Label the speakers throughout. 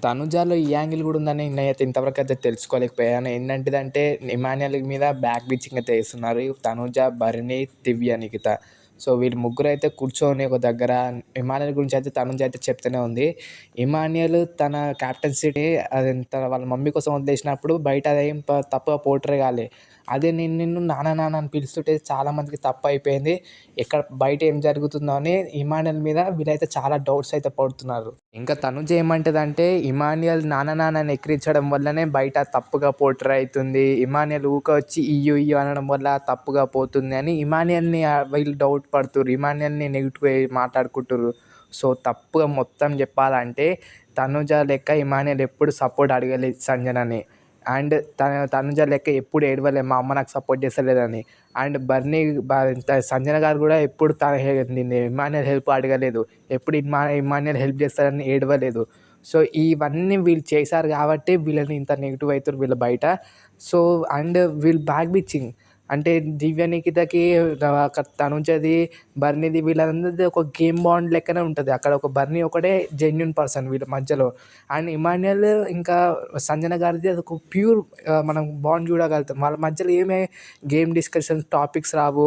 Speaker 1: తనుజాలో ఈ యాంగిల్ గూడా ఉందని నేనైతే ఇంతవరకైతే తెలుసుకోలేకపోయాను. ఏంటంటిదంటే ఇమాన్యుయల్ మీద బ్యాక్ బిచ్చింగ్ అయితే ఏస్తున్నారు. తనుజ, భరణి, దివ్య, నిఖిత. సో, వీళ్ళు ముగ్గురైతే కూర్చొని ఒక దగ్గర ఇమాన్యుయల్ గురించి అయితే తనుజ అయితే చెప్తూనే ఉంది. ఇమాన్యుయల్ తన కెప్టెన్సీని వాళ్ళ మమ్మీ కోసం వదిలేసినప్పుడు బయట అదేం తప్పుగా పోర్ట్రే కాలే. అదే నేను నిన్ను నాన్న నాన్న అని పిలుస్తుంటే చాలా మందికి తప్పయిపోయింది. ఇక్కడ బయట ఏం జరుగుతుందో అని ఇమాన్యుయల్ మీద వీళ్ళైతే చాలా డౌట్స్ అయితే పడుతున్నారు. ఇంకా తనుజ ఏమంటదంటే ఇమాన్యుయల్ నాన్న నాన్న అని ఎక్కిరించడం వల్లనే బయట తప్పుగా పోర్ట్రే అయితుంది. ఇమాన్యుయల్ ఊకే వచ్చి ఇయ్యు ఇయ్యు అనడం వల్ల తప్పుగా పోతుంది అని ఇమాన్యుయల్‌ని వీళ్ళు డౌట్ పడుతుర్రు. ఇమాన్యుయల్‌ని నెగెటివ్‌గా మాట్లాడుకుంటుర్రు. సో, తప్పుగా మొత్తం చెప్పాలంటే తనుజ లెక్క ఇమాన్యుయల్ ఎప్పుడు సపోర్ట్ అడగలేదు సంజనని. అండ్ తనుజ లెక్క ఎప్పుడు ఏడవలే మా అమ్మ నాకు సపోర్ట్ చేస్తలేదని. అండ్ బర్నీ సంజన గారు కూడా ఎప్పుడు ఇమాన్యుయల్ హెల్ప్ అడగలేదు. ఎప్పుడు ఇమాన్యుయల్ హెల్ప్ చేస్తారని ఏడవలేదు. సో, ఇవన్నీ వీళ్ళు చేశారు కాబట్టి వీళ్ళని ఇంత నెగెటివ్ అయితుర్రు వీళ్ళు బయట. సో, అండ్ వీళ్ళు బ్యాక్ బిచ్చింగ్ అంటే దివ్య, నిఖితకి తనుజది, బర్నీది వీళ్ళందరిది ఒక గేమ్ బాండ్ లెక్కనే ఉంటది. అక్కడ ఒక బర్నీ ఒకడే జెన్యూన్ పర్సన్ వీళ్ళ మధ్యలో. అండ్ ఇమాన్యుయల్ ఇంకా సంజన గారిది అదొక ప్యూర్ మనం బాండ్ చూడగలుగుతాం. వాళ్ళ మధ్యలో ఏమి గేమ్ డిస్కషన్స్ టాపిక్స్ రావు.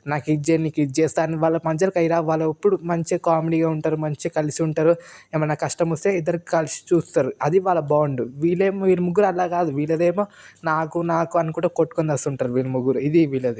Speaker 1: నాకు ఇది చేయి, నీకు ఇది చేస్తా అని వాళ్ళ మధ్యలోకి అయి రావు. వాళ్ళు ఎప్పుడు మంచిగా కామెడీగా ఉంటారు. మంచిగా కలిసి ఉంటారు. ఏమన్నా కష్టం వస్తే ఇద్దరు కలిసి చూస్తారు. అది వాళ్ళ బాండ్. వీళ్ళ ముగ్గురు అలా కాదు. వీళ్ళదేమో నాకు నాకు అనుకుంటూ కొట్టుకొని వస్తుంటారు వీళ్ళు ముగ్గురు. ఇది వీళ్ళది.